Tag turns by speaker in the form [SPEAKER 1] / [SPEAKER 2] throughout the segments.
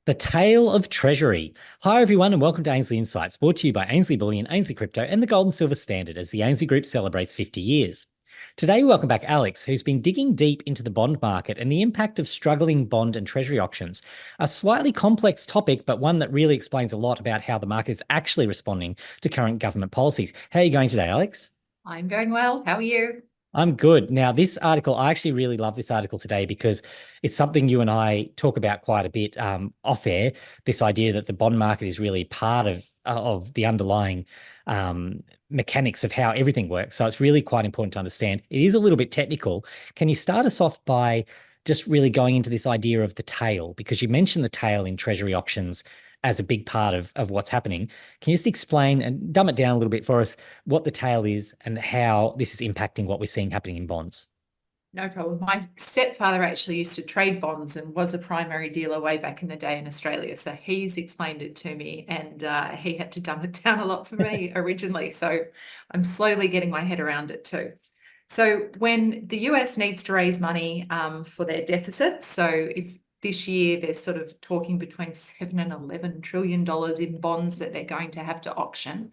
[SPEAKER 1] The Tail of Treasury. Hi, everyone, and welcome to Ainslie Insights, brought to you by Ainslie Bullion, Ainslie Crypto, and the Gold and Silver Standard as the Ainslie Group celebrates 50 years. Today, we welcome back Alex, who's been digging deep into the bond market and the impact of struggling bond and treasury auctions. A slightly complex topic, but one that really explains a lot about how the market is actually responding to current government policies. How are you going today, Alex?
[SPEAKER 2] I'm going well. How are you?
[SPEAKER 1] I'm good. Now, this article, I actually really love this article today because it's something you and I talk about quite a bit off air. This idea that the bond market is really part of the underlying mechanics of how everything works. So it's really quite important to understand. It is a little bit technical. Can you start us off by just really going into this idea of the tail? Because you mentioned the tail in treasury auctions as a big part of what's happening. Can you just explain and dumb it down a little bit for us what the tail is and how this is impacting what we're seeing happening in bonds?
[SPEAKER 2] No problem. My stepfather actually used to trade bonds and was a primary dealer way back in the day in Australia. So he's explained it to me, and he had to dumb it down a lot for me originally. So I'm slowly getting my head around it too. So when the US needs to raise money for their deficits, so if this year they're sort of talking between $7 and $11 trillion in bonds that they're going to have to auction.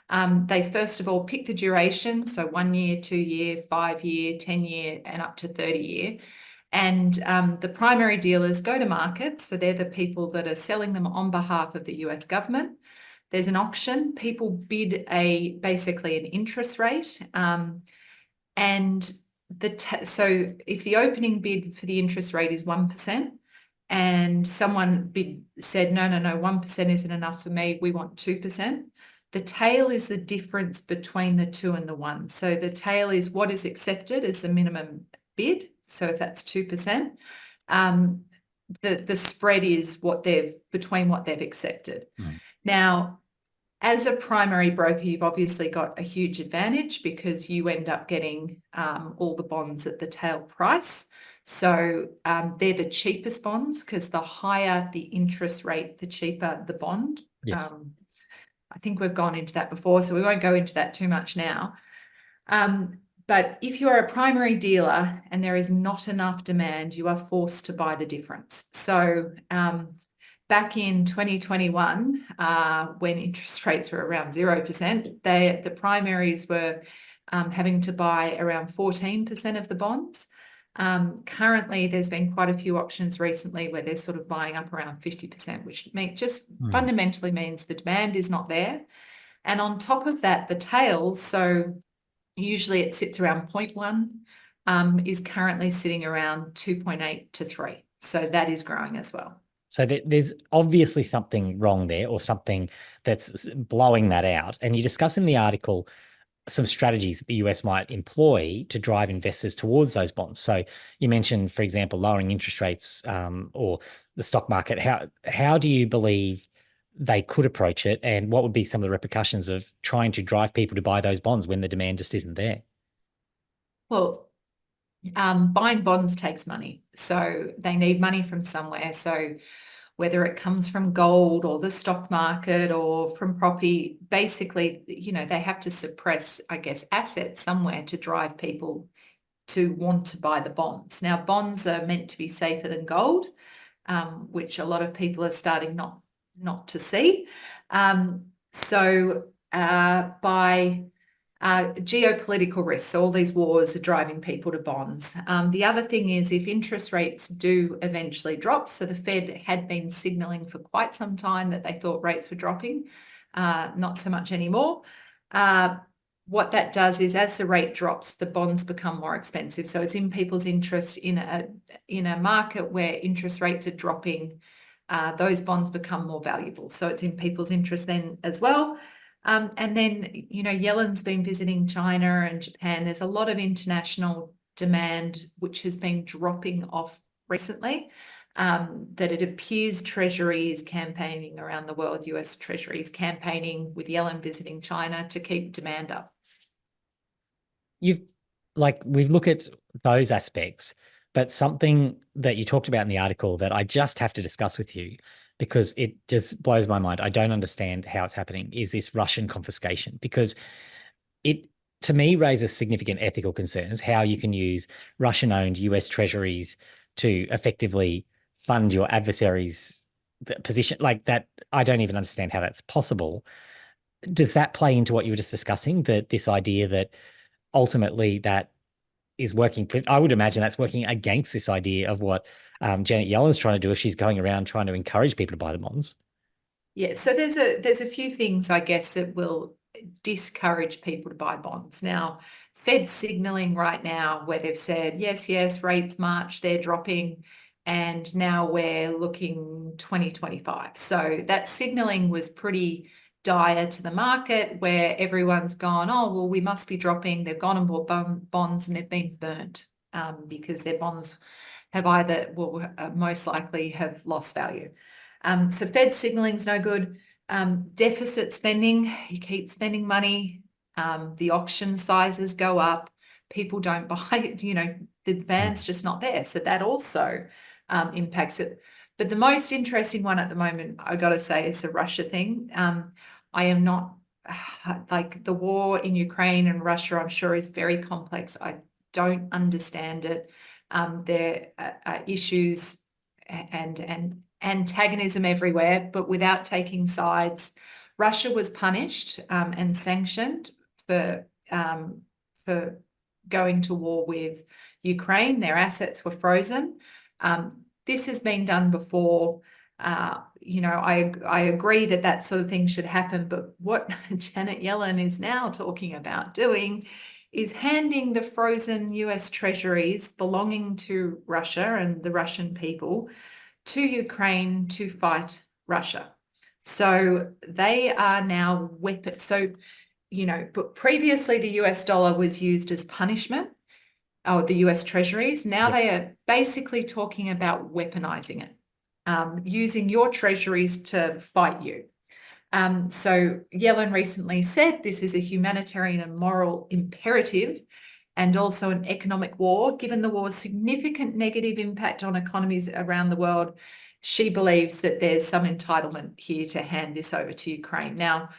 [SPEAKER 2] They first of all pick the duration, so 1 year, 2 year, 5 year, 10 year, and up to 30 year. And the primary dealers go to market, so they're the people that are selling them on behalf of the US government. There's an auction. People bid basically an interest rate, and so if the opening bid for the interest rate is 1%, and someone said, no, 1% isn't enough for me, we want 2%. The tail is the difference between the 2 and the 1. So the tail is what is accepted as the minimum bid. So if that's 2%, the spread is between what they've accepted.
[SPEAKER 1] Mm.
[SPEAKER 2] Now, as a primary broker, you've obviously got a huge advantage because you end up getting all the bonds at the tail price. So they're the cheapest bonds because the higher the interest rate, the cheaper the bond.
[SPEAKER 1] Yes.
[SPEAKER 2] I think we've gone into that before, so we won't go into that too much now. But if you're a primary dealer and there is not enough demand, you are forced to buy the difference. So back in 2021, when interest rates were around 0%, the primaries were having to buy around 14% of the bonds. Currently, there's been quite a few auctions recently where they're sort of buying up around 50%, which fundamentally means the demand is not there. And on top of that, the tails, so usually it sits around 0.1, is currently sitting around 2.8 to 3. So that is growing as well.
[SPEAKER 1] So there's obviously something wrong there or something that's blowing that out. And you discuss in the article some strategies that the US might employ to drive investors towards those bonds. So you mentioned, for example, lowering interest rates or the stock market. How do you believe they could approach it, and what would be some of the repercussions of trying to drive people to buy those bonds when the demand just isn't there?
[SPEAKER 2] Well, buying bonds takes money, so they need money from somewhere. So whether it comes from gold or the stock market or from property, basically, they have to suppress, I guess, assets somewhere to drive people to want to buy the bonds. Now, bonds are meant to be safer than gold, which a lot of people are starting not to see. By geopolitical risks, so all these wars are driving people to bonds. The other thing is if interest rates do eventually drop, so the Fed had been signaling for quite some time that they thought rates were dropping, not so much anymore. What that does is as the rate drops, the bonds become more expensive. So it's in people's interest in a market where interest rates are dropping, those bonds become more valuable. So it's in people's interest then as well. And then, Yellen's been visiting China and Japan. There's a lot of international demand, which has been dropping off recently, that it appears Treasury is campaigning around the world, US Treasury is campaigning with Yellen visiting China to keep demand up.
[SPEAKER 1] We've looked at those aspects, but something that you talked about in the article that I just have to discuss with you because it just blows my mind. I don't understand how it's happening is this Russian confiscation, because it, to me, raises significant ethical concerns, how you can use Russian-owned US treasuries to effectively fund your adversaries' the position like that. I don't even understand how that's possible. Does that play into what you were just discussing, that this idea that ultimately that is working? I would imagine that's working against this idea of what Janet Yellen's trying to do if she's going around trying to encourage people to buy the bonds.
[SPEAKER 2] Yeah, so there's a few things, I guess, that will discourage people to buy bonds. Now, Fed signaling right now where they've said, yes, rates March, they're dropping, and now we're looking 2025. So that signaling was pretty dire to the market, where everyone's gone, oh, well, we must be dropping. They've gone and bought bonds and they've been burnt because their bonds have either, well, most likely have lost value. So Fed signaling is no good. Deficit spending, you keep spending money, the auction sizes go up, people don't buy, the demand's just not there. So that also impacts it. But the most interesting one at the moment, I got to say, is the Russia thing. I am not, like, the war in Ukraine and Russia, I'm sure, is very complex. I don't understand it. There are issues and antagonism everywhere, but without taking sides. Russia was punished and sanctioned for going to war with Ukraine. Their assets were frozen. This has been done before. I agree that that sort of thing should happen, but what Janet Yellen is now talking about doing is handing the frozen US treasuries belonging to Russia and the Russian people to Ukraine to fight Russia. So they are now weapons. So, but previously the US dollar was used as punishment, or the US treasuries. Now they are basically talking about weaponizing it, using your treasuries to fight you. So Yellen recently said this is a humanitarian and moral imperative, and also an economic war. Given the war's significant negative impact on economies around the world, she believes that there's some entitlement here to hand this over to Ukraine. Now,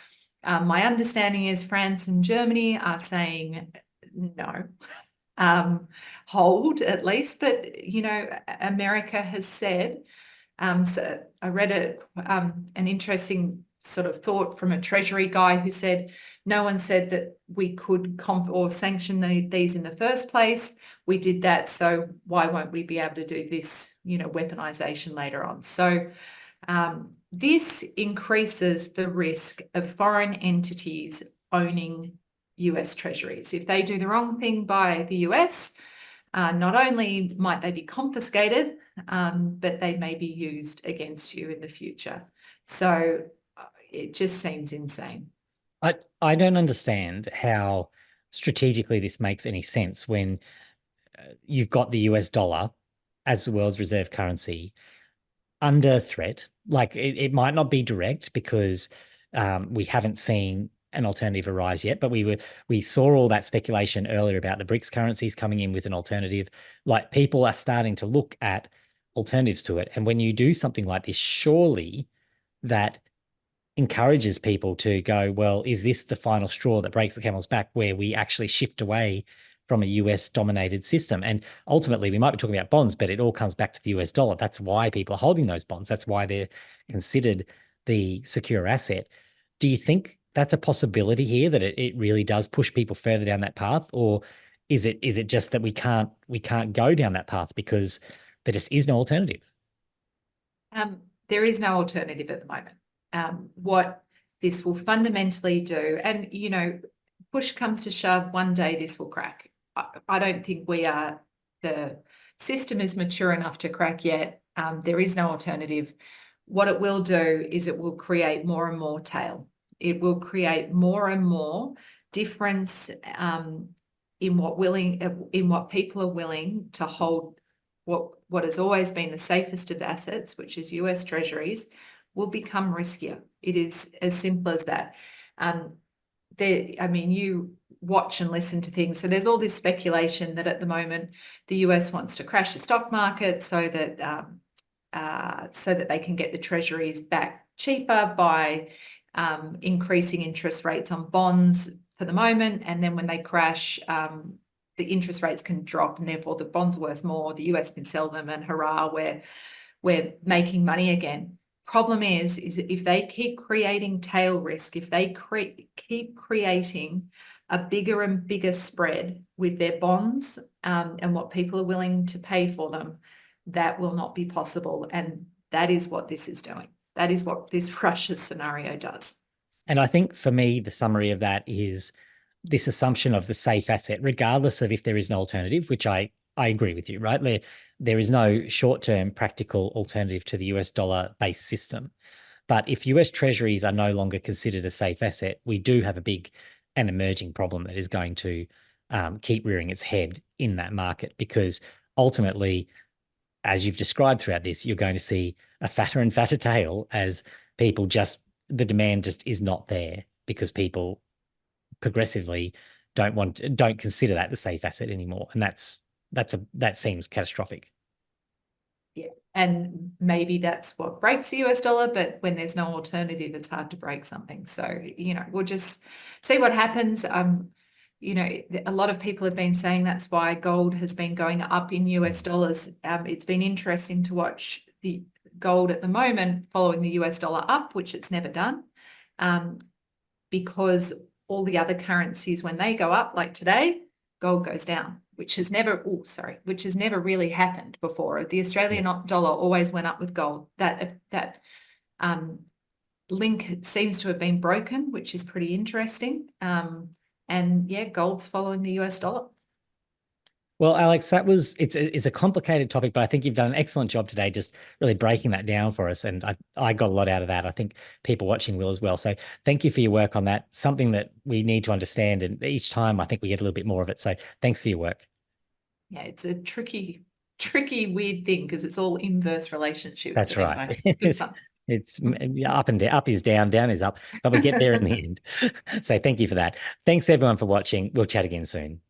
[SPEAKER 2] my understanding is France and Germany are saying no, hold at least, but, America has said, so I read an interesting sort of thought from a Treasury guy who said, no one said that we could comp or sanction these in the first place. We did that, so why won't we be able to do this, weaponization later on? So this increases the risk of foreign entities owning US treasuries. If they do the wrong thing by the US, not only might they be confiscated, but they may be used against you in the future. So it just seems insane.
[SPEAKER 1] I don't understand how strategically this makes any sense when you've got the US dollar as the world's reserve currency under threat. Like it might not be direct because we haven't seen an alternative arise yet, but we saw all that speculation earlier about the BRICS currencies coming in with an alternative. Like people are starting to look at alternatives to it. And when you do something like this, surely that encourages people to go, well, is this the final straw that breaks the camel's back, where we actually shift away from a US dominated system? And ultimately, we might be talking about bonds, but it all comes back to the US dollar. That's why people are holding those bonds. That's why they're considered the secure asset. Do you think that's a possibility here, that it really does push people further down that path? Or is it just that we can't go down that path because there just is no alternative?
[SPEAKER 2] There is no alternative at the moment. What this will fundamentally do, and push comes to shove, one day this will crack. I don't think the system is mature enough to crack yet. There is no alternative. What it will do is it will create more and more tail. It will create more and more difference in what people are willing to hold. What has always been the safest of assets, which is US treasuries, will become riskier. It is as simple as that. You watch and listen to things. So there's all this speculation that at the moment the US wants to crash the stock market so that they can get the treasuries back cheaper by increasing interest rates on bonds for the moment. And then when they crash, the interest rates can drop and therefore the bonds are worth more. The US can sell them and hurrah, we're making money again. Problem is if they keep creating tail risk, if they keep creating a bigger and bigger spread with their bonds and what people are willing to pay for them, that will not be possible. And that is what this is doing. That is what this Russia scenario does.
[SPEAKER 1] And I think for me, the summary of that is this assumption of the safe asset, regardless of if there is an alternative, which I agree with you, right? There is no short-term practical alternative to the US dollar-based system. But if US Treasuries are no longer considered a safe asset, we do have a big and emerging problem that is going to keep rearing its head in that market, because ultimately, as you've described throughout this, you're going to see a fatter and fatter tail as people the demand just is not there because people progressively don't consider that the safe asset anymore. And that seems catastrophic.
[SPEAKER 2] Yeah. And maybe that's what breaks the US dollar, but when there's no alternative, it's hard to break something. So, we'll just see what happens. A lot of people have been saying that's why gold has been going up in US dollars. It's been interesting to watch the gold at the moment following the US dollar up, which it's never done, because all the other currencies, when they go up, like today, gold goes down, which has never really happened before. The Australian dollar always went up with gold. That link seems to have been broken, which is pretty interesting. And yeah, gold's following the US dollar.
[SPEAKER 1] Well, Alex, it's a complicated topic, but I think you've done an excellent job today, just really breaking that down for us. And I got a lot out of that. I think people watching will as well. So thank you for your work on that. Something that we need to understand. And each time I think we get a little bit more of it. So thanks for your work.
[SPEAKER 2] Yeah, it's a tricky, weird thing because it's all inverse relationships.
[SPEAKER 1] That's right.
[SPEAKER 2] Anyway,
[SPEAKER 1] it's up and down, up is down, down is up, but we get there in the end. So thank you for that. Thanks everyone for watching. We'll chat again soon.